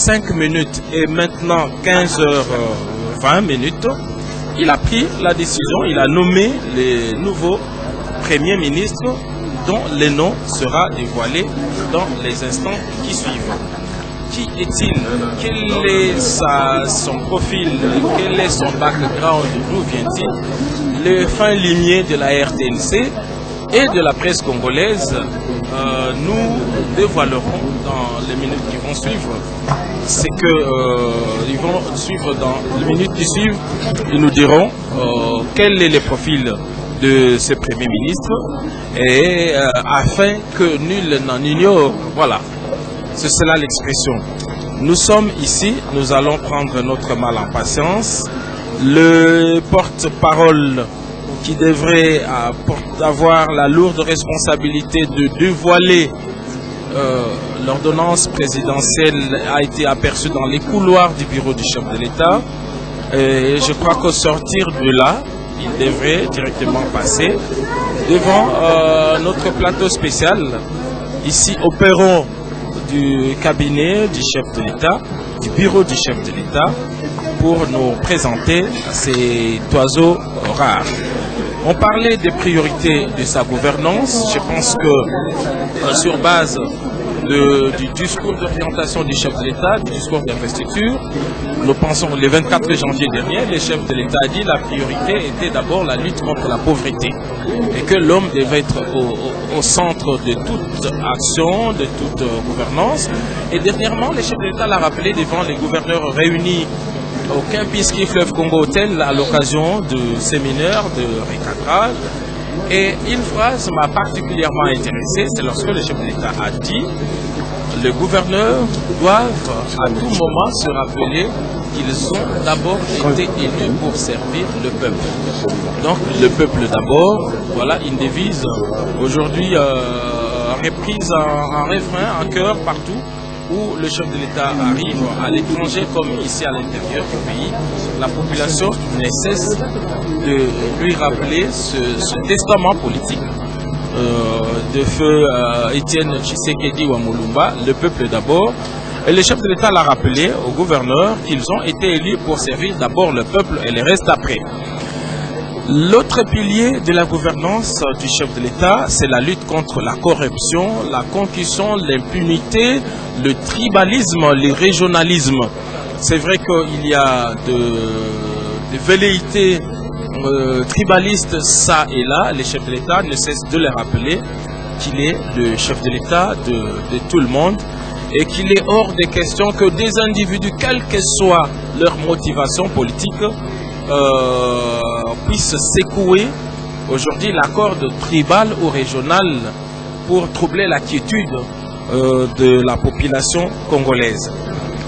5 minutes et maintenant 15h20, il a pris la décision, il a nommé les nouveaux premiers ministres dont le nom sera dévoilé dans les instants qui suivent. Qui est-il? Quel est son profil? Quel est son background? D'où vient-il? Les fins limiers de la RTNC et de la presse congolaise, nous dévoilerons dans les minutes qui vont suivre. C'est que ils vont suivre dans les minutes qui suivent, ils nous diront quel est le profil de ce Premier ministre et afin que nul n'en ignore. Voilà, c'est cela l'expression. Nous sommes ici, nous allons prendre notre mal en patience. Le porte-parole qui devrait avoir la lourde responsabilité de dévoiler l'ordonnance présidentielle a été aperçue dans les couloirs du bureau du chef de l'État. Et je crois qu'au sortir de là, il devrait directement passer devant notre plateau spécial, ici au perron du cabinet du chef de l'État, du bureau du chef de l'État, pour nous présenter ces oiseaux rares. On parlait des priorités de sa gouvernance. Je pense que sur base du discours d'orientation du chef de l'État, du discours d'investiture, nous pensons le 24 janvier dernier, le chef de l'État a dit que la priorité était d'abord la lutte contre la pauvreté et que l'homme devait être au centre de toute action, de toute gouvernance. Et dernièrement, le chef de l'État l'a rappelé devant les gouverneurs réunis au Kempinski Fleuve Congo Hotel à l'occasion du séminaire de recadrage. Et une phrase m'a particulièrement intéressé, c'est lorsque le chef de l'État a dit les gouverneurs doivent à tout moment se rappeler qu'ils ont d'abord été élus pour servir le peuple. Donc le peuple d'abord, voilà une devise aujourd'hui reprise en refrain, en chœur partout où le chef de l'État arrive à l'étranger comme ici à l'intérieur du pays. La population ne cesse de lui rappeler ce testament politique de feu Étienne Tshisekedi Wamulumba, le peuple d'abord. Et le chef de l'État l'a rappelé aux gouverneurs qu'ils ont été élus pour servir d'abord le peuple et le reste après. L'autre pilier de la gouvernance du chef de l'État, c'est la lutte contre la corruption, la concussion, l'impunité, le tribalisme, le régionalisme. C'est vrai qu'il y a des velléités tribalistes ça et là. Le chef de l'État ne cesse de les rappeler qu'il est le chef de l'État de tout le monde et qu'il est hors de question que des individus, quelle que soit leur motivation politique, puissent secouer aujourd'hui la corde tribale ou régionale pour troubler la quiétude de la population congolaise.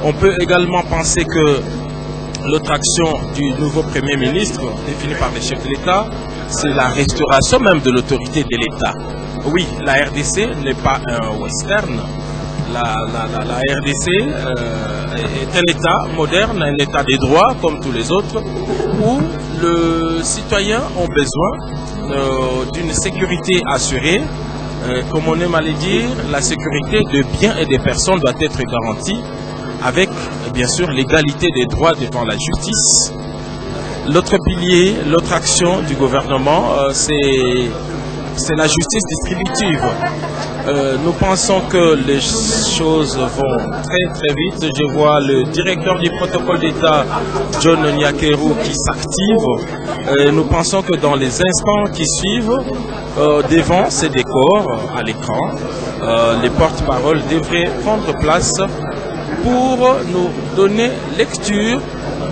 On peut également penser que l'autre action du nouveau Premier ministre, définie par le chef de l'État, c'est la restauration même de l'autorité de l'État. Oui, la RDC n'est pas un western. La RDC est un État moderne, un État des droits comme tous les autres, où les citoyens ont besoin d'une sécurité assurée. Comme on aime à le dire, la sécurité de biens et des personnes doit être garantie avec, bien sûr, l'égalité des droits devant la justice. L'autre pilier, l'autre action du gouvernement, c'est la justice distributive. Nous pensons que les choses vont très vite. Je vois le directeur du protocole d'État, John Nyakeru, qui s'active. Nous pensons que dans les instants qui suivent, devant ces décors à l'écran, les porte-paroles devraient prendre place pour nous donner lecture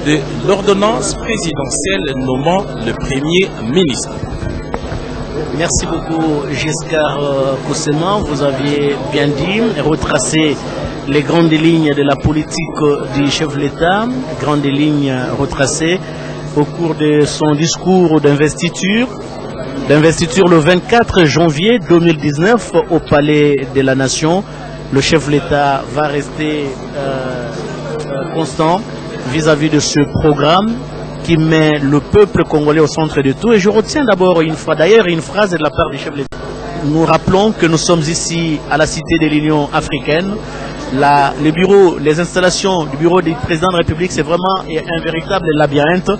de l'ordonnance présidentielle nommant le Premier ministre. Merci beaucoup Giscard Koussema, vous aviez bien dit, retracé les grandes lignes de la politique du chef de l'État, grandes lignes retracées au cours de son discours d'investiture le 24 janvier 2019 au Palais de la Nation. Le chef de l'État va rester constant vis-à-vis de ce programme qui met le peuple congolais au centre de tout. Et je retiens d'abord une phrase de la part du chef de l'État. Nous rappelons que nous sommes ici à la Cité de l'Union africaine les installations du bureau du président de la République, c'est vraiment un véritable labyrinthe.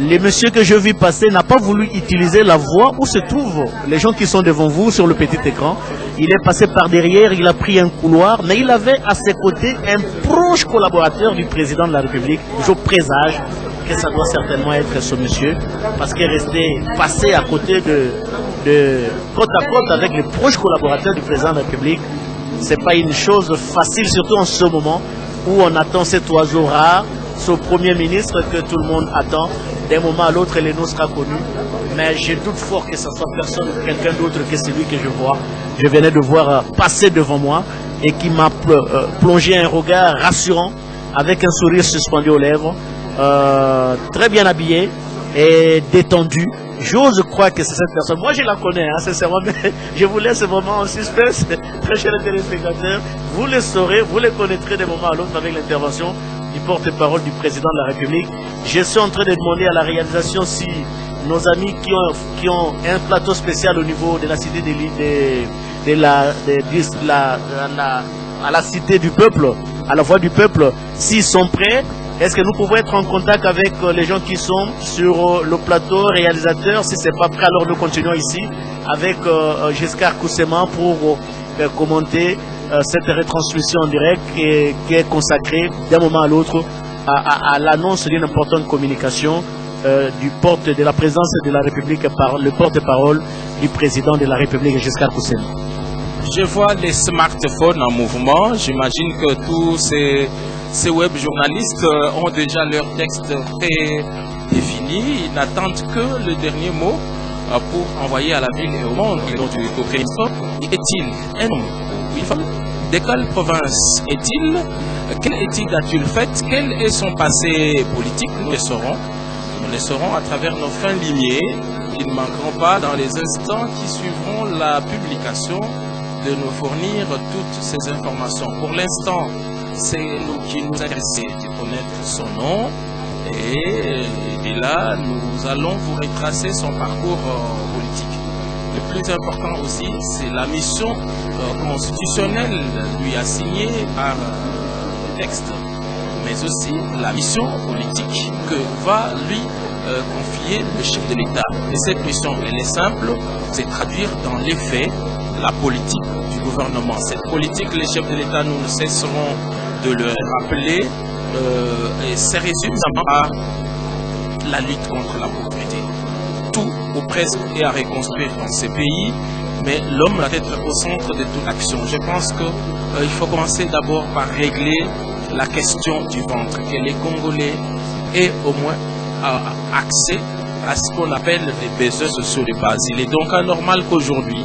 Les messieurs que je vis passer n'a pas voulu utiliser la voie où se trouvent les gens qui sont devant vous sur le petit écran. Il est passé par derrière, il a pris un couloir, mais il avait à ses côtés un proche collaborateur du président de la République. Je présage que ça doit certainement être ce monsieur, parce qu'il est resté passé à côté de côte à côte avec les proches collaborateurs du président de la République. C'est pas une chose facile, surtout en ce moment où on attend cet oiseau rare, ce premier ministre que tout le monde attend. D'un moment à l'autre, le nom sera connu. Mais je doute fort que ce soit personne ou quelqu'un d'autre que celui que je venais de voir passer devant moi et qui m'a plongé un regard rassurant avec un sourire suspendu aux lèvres, très bien habillé et détendu. J'ose croire que c'est cette personne. Moi, je la connais, hein, sincèrement, mais je vous laisse vraiment en suspense, très chers téléspectateurs. Vous le saurez, vous le connaîtrez d'un moment à l'autre avec l'intervention du porte-parole du président de la République. Je suis en train de demander à la réalisation si nos amis qui ont un plateau spécial au niveau de la cité à la cité du peuple, à la voix du peuple, s'ils sont prêts. Est-ce que nous pouvons être en contact avec les gens qui sont sur le plateau, réalisateurs? Si ce n'est pas prêt, alors nous continuons ici avec Giscard Kousseman pour commenter cette retransmission en direct qui est consacrée d'un moment à l'autre à l'annonce d'une importante communication de la présidence de la République par le porte-parole du président de la République, Giscard Kousseman. Je vois les smartphones en mouvement. J'imagine que tous ces web journalistes ont déjà leur texte prédéfini. Ils n'attendent que le dernier mot pour envoyer à la ville et au monde. Donc, est-il un homme ou une femme? De quelle province est-il? Quelle étude a-t-il faite? Quel est son passé politique? Nous le saurons. Nous le saurons à travers nos fins limiers. Ils ne manqueront pas dans les instants qui suivront la publication de nous fournir toutes ces informations. Pour l'instant, c'est nous qui nous intéressons de connaître son nom et là, nous allons vous retracer son parcours politique. Le plus important aussi, c'est la mission constitutionnelle lui assignée par le texte, mais aussi la mission politique que va lui confier le chef de l'État. Et cette mission, elle est simple, c'est traduire dans les faits la politique du gouvernement. Cette politique, les chefs de l'État, nous ne cesserons de le rappeler, et se résume à la lutte contre la pauvreté. Tout ou presque est à reconstruire dans ces pays, mais l'homme doit être au centre de toute action. Je pense qu'il faut commencer d'abord par régler la question du ventre, que les Congolais aient au moins accès à ce qu'on appelle les besoins sociaux de base. Il est donc anormal qu'aujourd'hui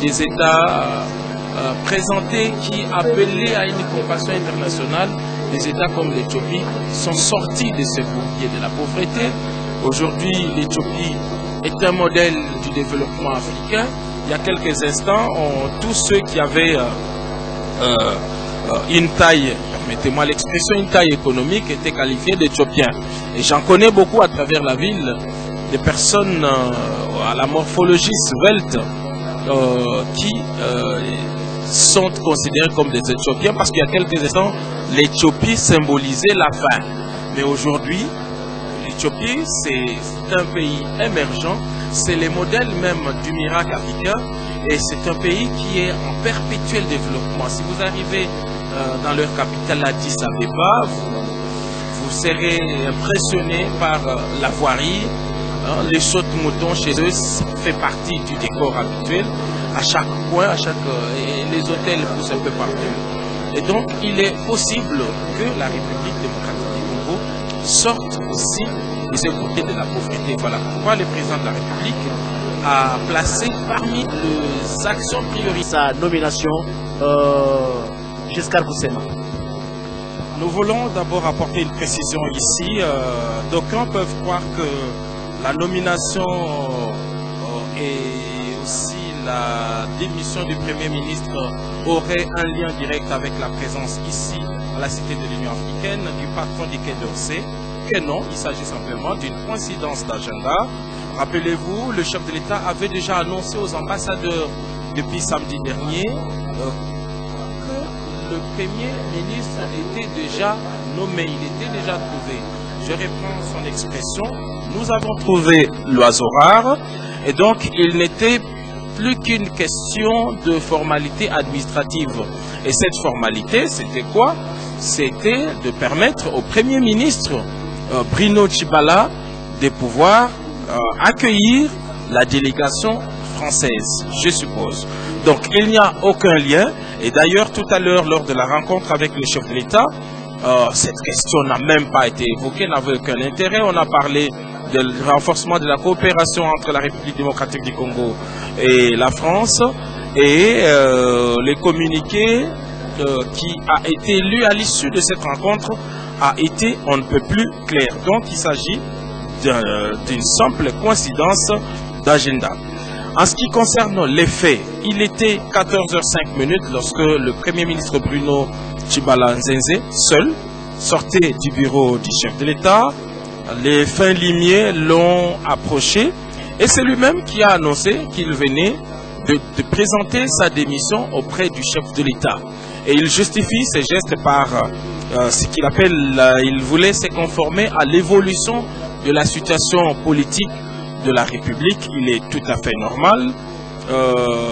des États présentés qui appelaient à une compassion internationale, des États comme l'Éthiopie, sont sortis de ce bourbier de la pauvreté. Aujourd'hui, l'Éthiopie est un modèle du développement africain. Il y a quelques instants, tous ceux qui avaient une taille, permettez-moi l'expression, une taille économique étaient qualifiés d'Éthiopiens. Et j'en connais beaucoup à travers la ville, des personnes à la morphologie svelte, qui sont considérés comme des Éthiopiens parce qu'il y a quelques instants, l'Éthiopie symbolisait la faim. Mais aujourd'hui, l'Éthiopie, c'est un pays émergent, c'est le modèle même du miracle africain et c'est un pays qui est en perpétuel développement. Si vous arrivez dans leur capitale, Addis Abeba, vous serez impressionné par la voirie. Les sauts de moutons chez eux fait partie du décor habituel. À chaque coin, les hôtels poussent un peu partout. Et donc, il est possible que la République démocratique du Congo sorte aussi des côtés de la pauvreté. Voilà pourquoi le président de la République a placé parmi les actions prioritaires sa nomination Giscard Kousseman. Nous voulons d'abord apporter une précision ici. D'aucuns peuvent croire que la nomination et aussi la démission du Premier ministre aurait un lien direct avec la présence ici, à la Cité de l'Union africaine, du patron du Quai d'Orsay. Que non, il s'agit simplement d'une coïncidence d'agenda. Rappelez-vous, le chef de l'État avait déjà annoncé aux ambassadeurs depuis samedi dernier le Premier ministre était déjà nommé, il était déjà trouvé. Je reprends son expression, nous avons trouvé l'oiseau rare, et donc il n'était plus qu'une question de formalité administrative. Et cette formalité, c'était quoi? C'était de permettre au Premier ministre Bruno Tshibala de pouvoir accueillir la délégation française, je suppose. Donc il n'y a aucun lien, et d'ailleurs tout à l'heure lors de la rencontre avec le chef de l'État, cette question n'a même pas été évoquée, n'avait aucun intérêt. On a parlé du renforcement de la coopération entre la République démocratique du Congo et la France, et les communiqués qui a été lu à l'issue de cette rencontre a été on ne peut plus clair. Donc il s'agit d'une simple coïncidence d'agenda. En ce qui concerne les faits, il était 14h05 lorsque le Premier ministre Bruno Tshibala Nzenze, seul, sortait du bureau du chef de l'État. Les fins limiers l'ont approché et c'est lui-même qui a annoncé qu'il venait de présenter sa démission auprès du chef de l'État. Et il justifie ses gestes par ce qu'il appelle, il voulait se conformer à l'évolution de la situation politique de la République. Il est tout à fait normal.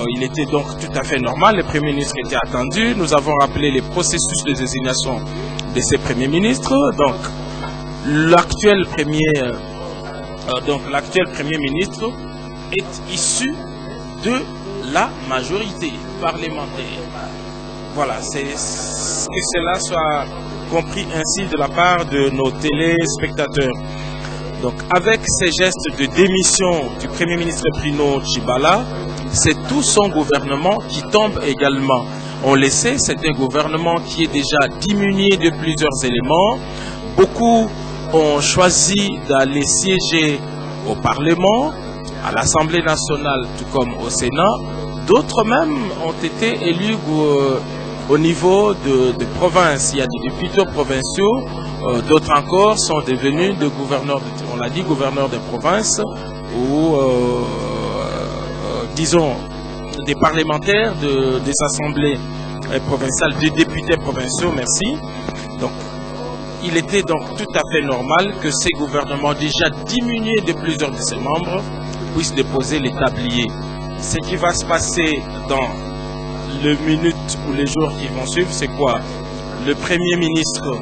Il était donc tout à fait normal. Le Premier ministre était attendu. Nous avons rappelé les processus de désignation de ces premiers ministres. Donc, l'actuel Premier ministre est issu de la majorité parlementaire. Voilà, c'est que cela soit compris ainsi de la part de nos téléspectateurs. Donc, avec ces gestes de démission du Premier ministre Bruno Tshibala, c'est tout son gouvernement qui tombe également. On le sait, c'est un gouvernement qui est déjà diminué de plusieurs éléments. Beaucoup ont choisi d'aller siéger au Parlement, à l'Assemblée nationale, tout comme au Sénat. D'autres même ont été élus au niveau de province. Il y a des députés provinciaux, d'autres encore sont devenus des gouverneurs, on l'a dit, gouverneurs de province ou disons des parlementaires des assemblées provinciales, des députés provinciaux, merci. Donc il était donc tout à fait normal que ces gouvernements déjà diminués de plusieurs de ses membres puissent déposer les tabliers. Ce qui va se passer dans les minutes ou les jours qui vont suivre, c'est quoi? Le Premier ministre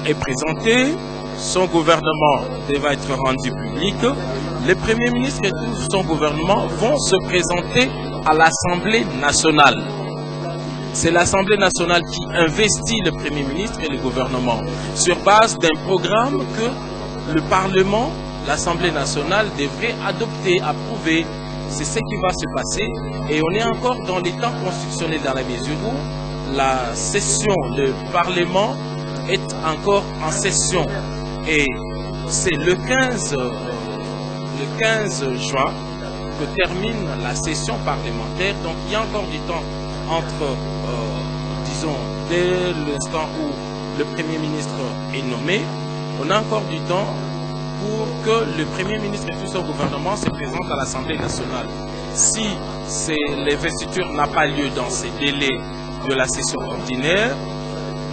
est présenté, son gouvernement devra être rendu public. Le Premier ministre et tout son gouvernement vont se présenter à l'Assemblée nationale. C'est l'Assemblée nationale qui investit le Premier ministre et le gouvernement sur base d'un programme que le Parlement, l'Assemblée nationale devrait adopter, approuver. C'est ce qui va se passer et on est encore dans les temps constitutionnels dans la mesure où la session, le Parlement est encore en session et c'est le 15 juin que termine la session parlementaire. Donc il y a encore du temps entre, disons, dès l'instant où le Premier ministre est nommé, on a encore du temps pour que le Premier ministre et tout son gouvernement se présentent à l'Assemblée nationale. Si l'investiture n'a pas lieu dans ces délais de la session ordinaire,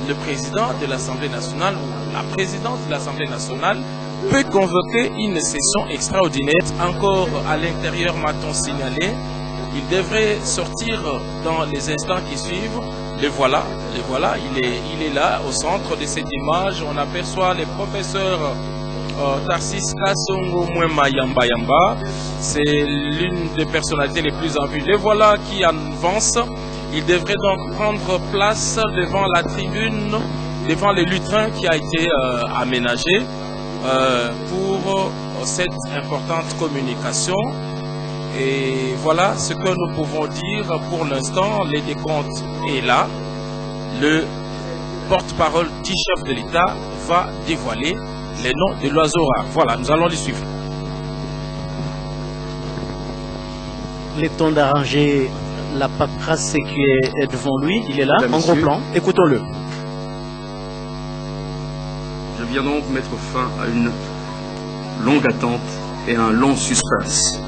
le président de l'Assemblée nationale ou la présidente de l'Assemblée nationale peut convoquer une session extraordinaire. Encore à l'intérieur, m'a-t-on signalé, il devrait sortir dans les instants qui suivent. Le voilà, il est là au centre de cette image. On aperçoit les professeurs Tarsis Kasongo Mwema Yamba Yamba, c'est l'une des personnalités les plus en vue. Le voilà qui avance. Il devrait donc prendre place devant la tribune, devant le lutrin qui a été aménagé pour cette importante communication. Et voilà ce que nous pouvons dire pour l'instant. Le décompte est là. Le porte-parole du chef de l'État va dévoiler les noms de l'oiseau rare. Voilà, nous allons les suivre. Le temps d'arranger la paperasse qui est devant lui, il est là, en gros plan. Écoutons-le. Je viens donc mettre fin à une longue attente et un long suspense.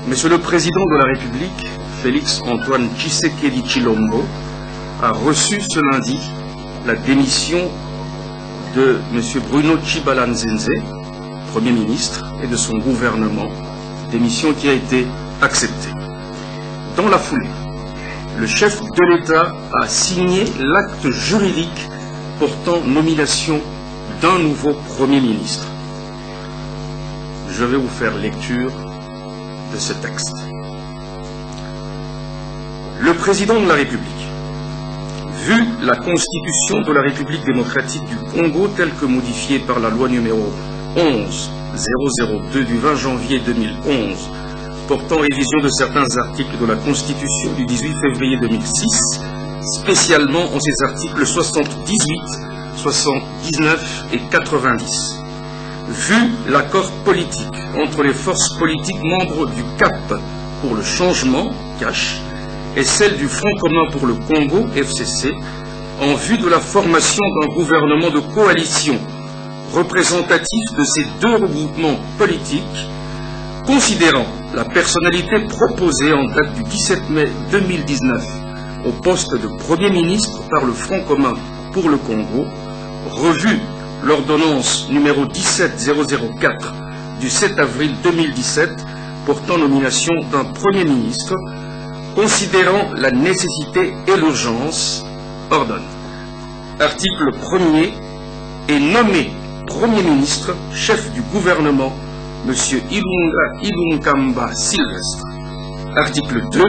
Monsieur le Président de la République, Félix Antoine Tshisekedi Tshilombo, a reçu ce lundi la démission de M. Bruno Tshibala-Nzenze, Premier ministre, et de son gouvernement, démission qui a été acceptée. Dans la foulée, le chef de l'État a signé l'acte juridique portant nomination d'un nouveau Premier ministre. Je vais vous faire lecture de ce texte. Le président de la République, vu la Constitution de la République démocratique du Congo telle que modifiée par la loi numéro 11-002 du 20 janvier 2011 portant révision de certains articles de la Constitution du 18 février 2006, spécialement en ses articles 78, 79 et 90. Vu l'accord politique entre les forces politiques membres du CAP pour le changement, CACH, et celle du Front commun pour le Congo, FCC, en vue de la formation d'un gouvernement de coalition représentatif de ces deux regroupements politiques, considérant la personnalité proposée en date du 17 mai 2019 au poste de Premier ministre par le Front commun pour le Congo, revue l'ordonnance numéro 17004 du 7 avril 2017 portant nomination d'un Premier ministre, considérant la nécessité et l'urgence, ordonne. Article 1er est nommé Premier ministre, chef du gouvernement, M. Ilunga Ilunkamba Sylvestre. Article 2.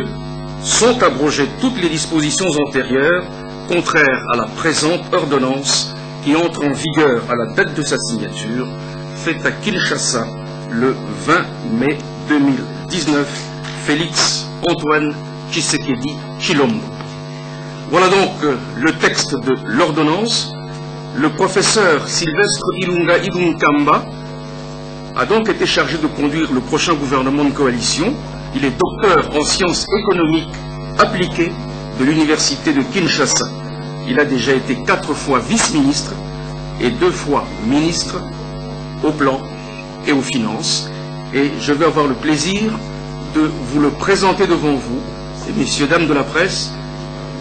Sont abrogées toutes les dispositions antérieures contraires à la présente ordonnance qui entre en vigueur à la date de sa signature, faite à Kinshasa le 20 mai 2019. Félix Antoine Tshisekedi Tshilombo. Voilà donc le texte de l'ordonnance. Le professeur Sylvestre Ilunga Ilunkamba a donc été chargé de conduire le prochain gouvernement de coalition. Il est docteur en sciences économiques appliquées de l'université de Kinshasa. Il a déjà été 4 fois vice-ministre et 2 fois ministre au plan et aux finances. Et je vais avoir le plaisir de vous le présenter devant vous. Et messieurs, dames de la presse,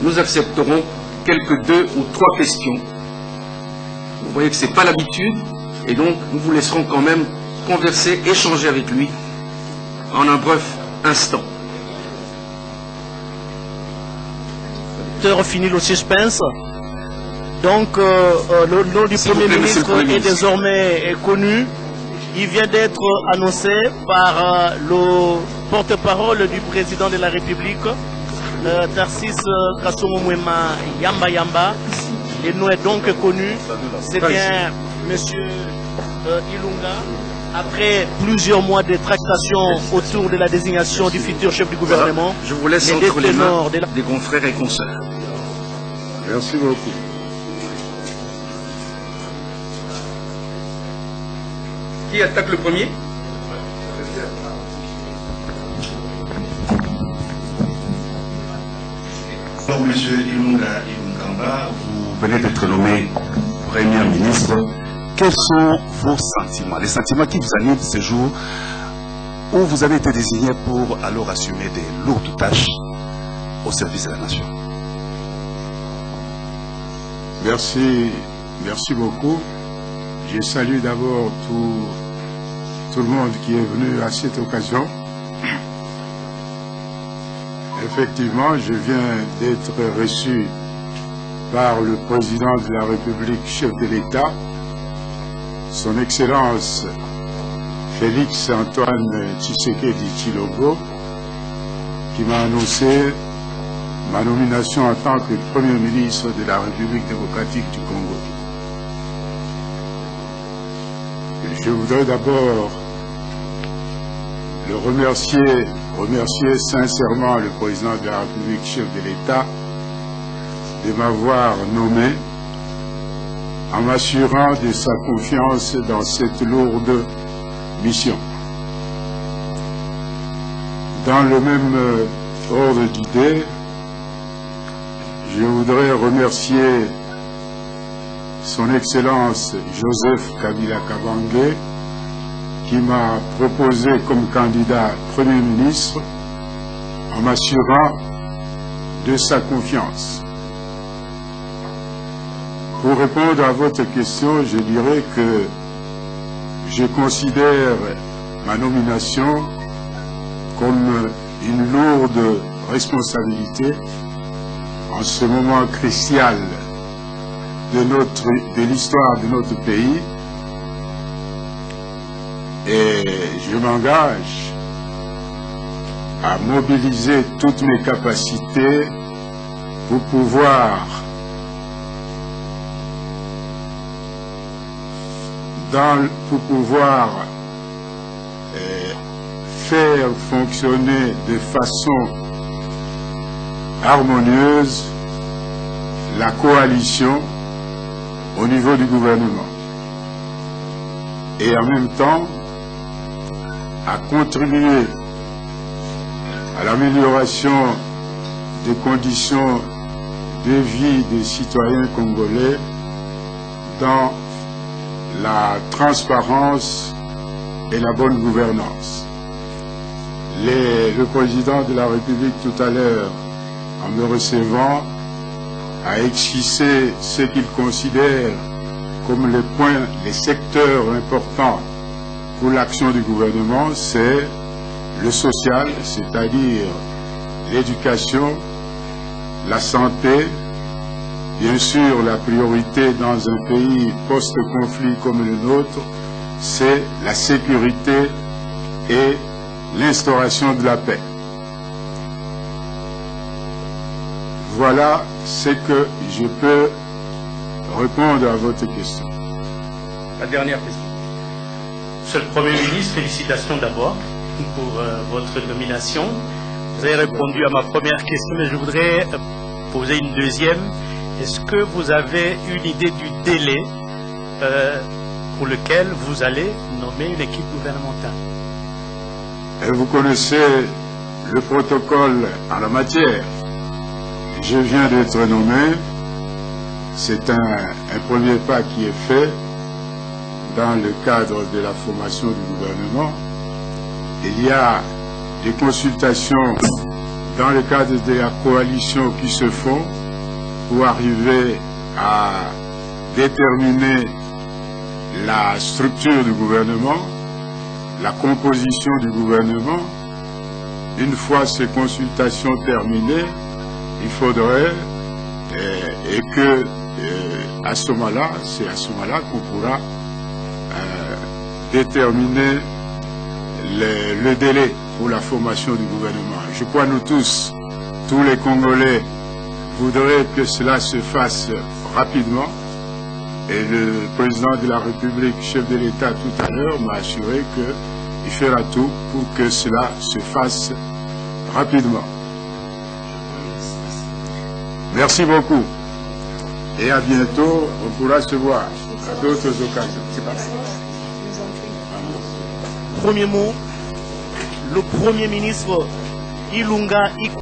nous accepterons quelques 2 ou 3 questions. Vous voyez que ce n'est pas l'habitude, et donc nous vous laisserons quand même converser, échanger avec lui en un bref instant. Fini le suspense. Donc, le nom du Premier ministre est désormais connu. Il vient d'être annoncé par le porte-parole du président de la République, Tarsis Kassomo Mwema Yamba Yamba. Le nom est donc connu. C'est bien M. Ilunga. Après plusieurs mois de tractations autour de la désignation du futur chef du gouvernement, je vous laisse entre les mains des confrères et consoeurs. Merci beaucoup. Qui attaque le premier? Alors, Monsieur Ilunga Ilunkamba, vous venez d'être nommé Premier ministre. Quels sont vos sentiments, les sentiments qui vous animent ce jour où vous avez été désigné pour alors assumer des lourdes tâches au service de la nation? Merci beaucoup. Je salue d'abord tout le monde qui est venu à cette occasion. Effectivement, je viens d'être reçu par le président de la République, chef de l'État, Son Excellence Félix Antoine Tshisekedi Tshilombo, qui m'a annoncé ma nomination en tant que Premier ministre de la République démocratique du Congo. Je voudrais d'abord le remercier sincèrement le président de la République, chef de l'État, de m'avoir nommé en m'assurant de sa confiance dans cette lourde mission. Dans le même ordre d'idées, je voudrais remercier Son Excellence Joseph Kabila Kabange, qui m'a proposé comme candidat Premier ministre en m'assurant de sa confiance. Pour répondre à votre question, je dirais que je considère ma nomination comme une lourde responsabilité en ce moment crucial de l'histoire de notre pays, et je m'engage à mobiliser toutes mes capacités pour pouvoir faire fonctionner de façon harmonieuse la coalition au niveau du gouvernement, et en même temps à contribuer à l'amélioration des conditions de vie des citoyens congolais dans la transparence et la bonne gouvernance. Le président de la République tout à l'heure, en me recevant, a esquissé ce qu'il considère comme les secteurs importants pour l'action du gouvernement. C'est le social, c'est-à-dire l'éducation, la santé, bien sûr la priorité dans un pays post-conflit comme le nôtre, c'est la sécurité et l'instauration de la paix. Voilà ce que je peux répondre à votre question. La dernière question. Monsieur le Premier ministre, félicitations d'abord pour votre nomination. Vous avez répondu à ma première question, mais je voudrais poser une deuxième. Est-ce que vous avez une idée du délai pour lequel vous allez nommer une équipe gouvernementale? Et vous connaissez le protocole en la matière. Je viens d'être nommé. C'est un premier pas qui est fait dans le cadre de la formation du gouvernement. Il y a des consultations dans le cadre de la coalition qui se font pour arriver à déterminer la structure du gouvernement, la composition du gouvernement. Une fois ces consultations terminées, il faudrait à ce moment-là, c'est à ce moment-là qu'on pourra déterminer le délai pour la formation du gouvernement. Je crois nous tous les Congolais voudraient que cela se fasse rapidement, et le président de la République, chef de l'État tout à l'heure, m'a assuré qu'il fera tout pour que cela se fasse rapidement. Merci beaucoup et à bientôt. On pourra se voir à d'autres occasions. Premier mot, le Premier ministre Ilunga